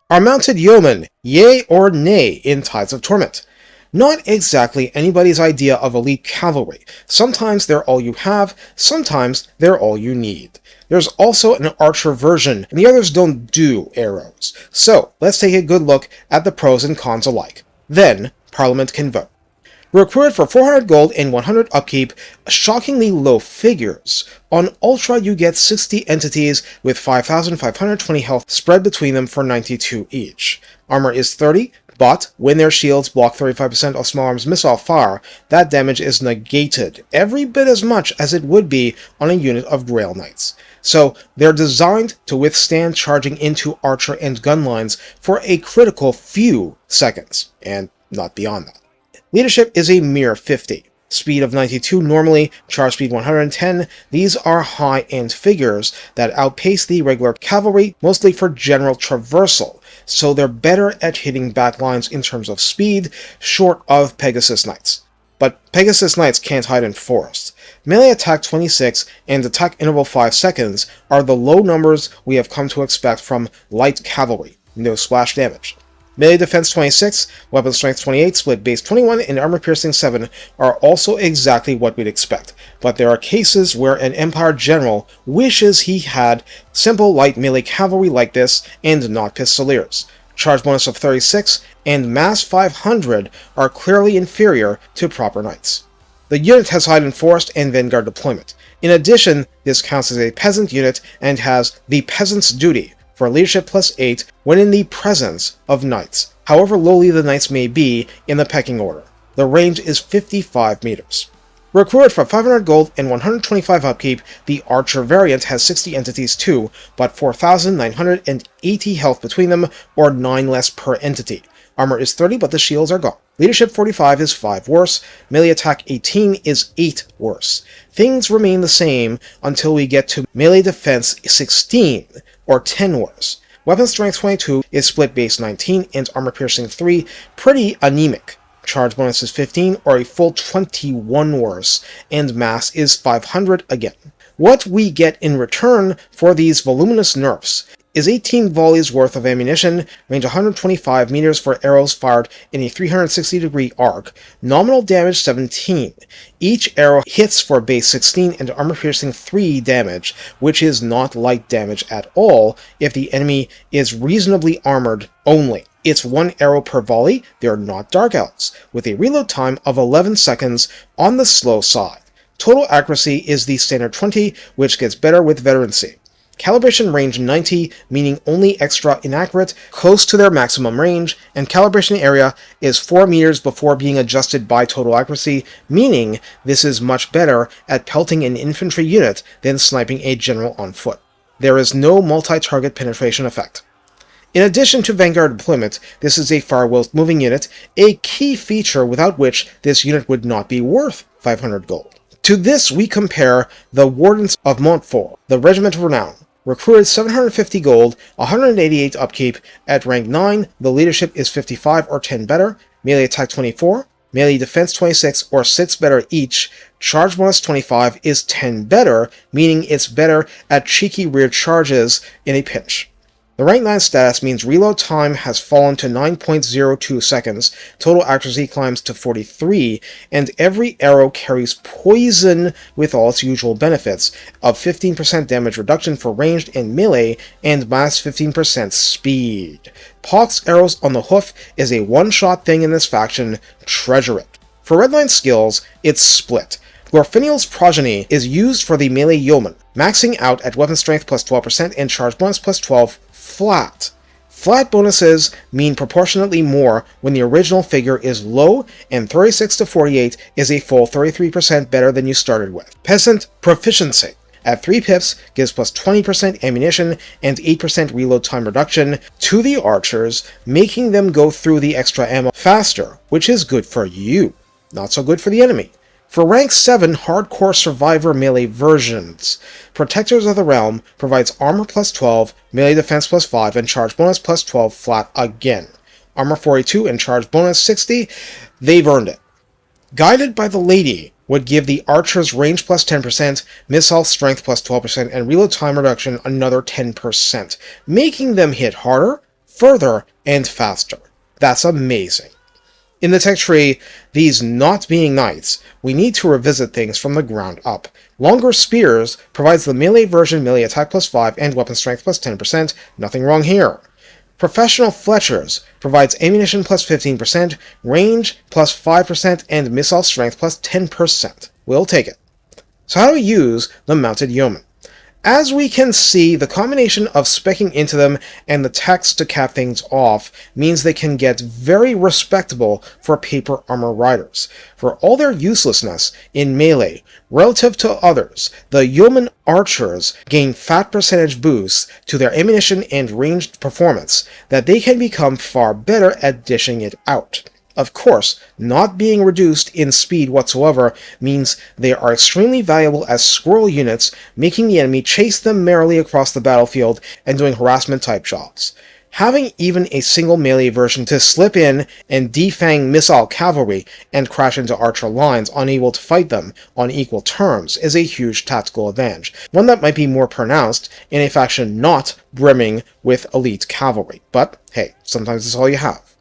Are Mounted Yeomen yay or nay in Tides of Torment? Not exactly anybody's idea of elite cavalry. Sometimes they're all you have, sometimes they're all you need. There's also an archer version, and the others don't do arrows. So, let's take a good look at the pros and cons alike. Then, Parliament can vote. Recruited for 400 gold and 100 upkeep, shockingly low figures. On Ultra you get 60 entities with 5,520 health spread between them for 92 each. Armor is 30, but when their shields block 35% of small arms missile fire, that damage is negated, every bit as much as it would be on a unit of Grail Knights. So they're designed to withstand charging into archer and gun lines for a critical few seconds, and not beyond that. Leadership is a mere 50. Speed of 92 normally, charge speed 110. These are high-end figures that outpace the regular cavalry, mostly for general traversal, so they're better at hitting back lines in terms of speed, short of Pegasus Knights. But Pegasus Knights can't hide in forests. Melee attack 26 and attack interval 5 seconds are the low numbers we have come to expect from light cavalry, no splash damage. Melee defense 26, weapon strength 28, split base 21, and armor piercing 7 are also exactly what we'd expect, but there are cases where an Empire general wishes he had simple light melee cavalry like this and not pistoliers. Charge bonus of 36 and mass 500 are clearly inferior to proper knights. The unit has hide in forest and vanguard deployment. In addition, this counts as a peasant unit and has the peasant's duty for leadership plus 8 when in the presence of knights, however lowly the knights may be in the pecking order. The range is 55 meters. Recruited for 500 gold and 125 upkeep, the archer variant has 60 entities too, but 4,980 health between them, or 9 less per entity. Armor is 30, but the shields are gone. Leadership 45 is 5 worse, melee attack 18 is 8 worse. Things remain the same until we get to melee defense 16, or 10 worse. Weapon strength 22 is split base 19 and armor piercing 3, pretty anemic. Charge bonus is 15 or a full 21 worse, and mass is 500 again. What we get in return for these voluminous nerfs is 18 volleys worth of ammunition, range 125 meters for arrows fired in a 360-degree arc, nominal damage 17. Each arrow hits for base 16 and armor-piercing 3 damage, which is not light damage at all if the enemy is reasonably armored only. It's 1 arrow per volley, they're not Dark Elves, with a reload time of 11 seconds on the slow side. Total accuracy is the standard 20, which gets better with veterancy. Calibration range 90, meaning only extra inaccurate, close to their maximum range, and calibration area is 4 meters before being adjusted by total accuracy, meaning this is much better at pelting an infantry unit than sniping a general on foot. There is no multi-target penetration effect. In addition to Vanguard deployment, this is a far-well moving unit, a key feature without which this unit would not be worth 500 gold. To this we compare the Wardens of Montfort, the Regiment of Renown. Recruited 750 gold, 188 upkeep, at rank 9, the leadership is 55 or 10 better, melee attack 24, melee defense 26 or 6 better each, charge bonus 25 is 10 better, meaning it's better at cheeky rear charges in a pinch. The rank 9 status means reload time has fallen to 9.02 seconds, total accuracy climbs to 43, and every arrow carries poison with all its usual benefits of 15% damage reduction for ranged and melee, and minus 15% speed. Pox arrows on the hoof is a one-shot thing in this faction, treasure it. For redline skills, it's split. Glorfiniel's progeny is used for the melee yeoman, maxing out at weapon strength plus 12% and charge bonus plus 12 flat. Flat bonuses mean proportionately more when the original figure is low, and 36 to 48 is a full 33% better than you started with. Peasant proficiency at 3 pips gives plus 20% ammunition and 8% reload time reduction to the archers, making them go through the extra ammo faster, which is good for you, not so good for the enemy. For rank 7 hardcore survivor melee versions, Protectors of the Realm provides armor plus 12, melee defense plus 5, and charge bonus plus 12 flat again. Armor 42 and charge bonus 60, they've earned it. Guided by the Lady would give the archers range plus 10%, missile strength plus 12%, and reload time reduction another 10%, making them hit harder, further and faster. That's amazing. In the tech tree, these not being knights, we need to revisit things from the ground up. Longer Spears provides the melee version melee attack plus 5 and weapon strength plus 10%, nothing wrong here. Professional Fletchers provides ammunition plus 15%, range plus 5%, and missile strength plus 10%. We'll take it. So how do we use the Mounted Yeomen? As we can see, the combination of speccing into them and the text to cap things off means they can get very respectable for paper armor riders. For all their uselessness in melee, relative to others, the Yeoman Archers gain fat percentage boosts to their ammunition and ranged performance that they can become far better at dishing it out. Of course, not being reduced in speed whatsoever means they are extremely valuable as squirrel units, making the enemy chase them merrily across the battlefield and doing harassment-type jobs. Having even a single melee version to slip in and defang missile cavalry and crash into archer lines unable to fight them on equal terms is a huge tactical advantage, one that might be more pronounced in a faction not brimming with elite cavalry. But hey, sometimes it's all you have.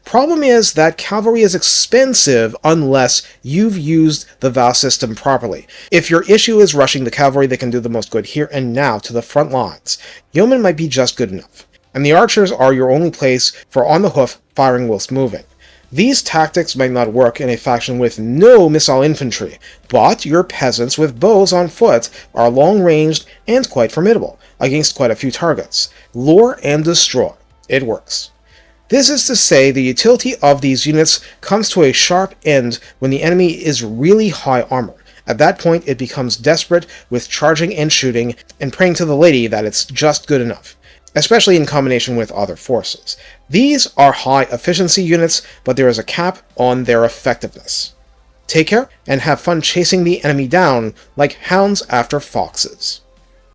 Problem is that cavalry is expensive unless you've used the VAL system properly. If your issue is rushing the cavalry that can do the most good here and now to the front lines, yeomen might be just good enough, and the archers are your only place for on-the-hoof firing whilst moving. These tactics might not work in a faction with no missile infantry, but your peasants with bows on foot are long-ranged and quite formidable against quite a few targets. Lure and destroy. It works. This is to say, the utility of these units comes to a sharp end when the enemy is really high armor. At that point, it becomes desperate with charging and shooting, and praying to the lady that it's just good enough, especially in combination with other forces. These are high efficiency units, but there is a cap on their effectiveness. Take care, and have fun chasing the enemy down like hounds after foxes.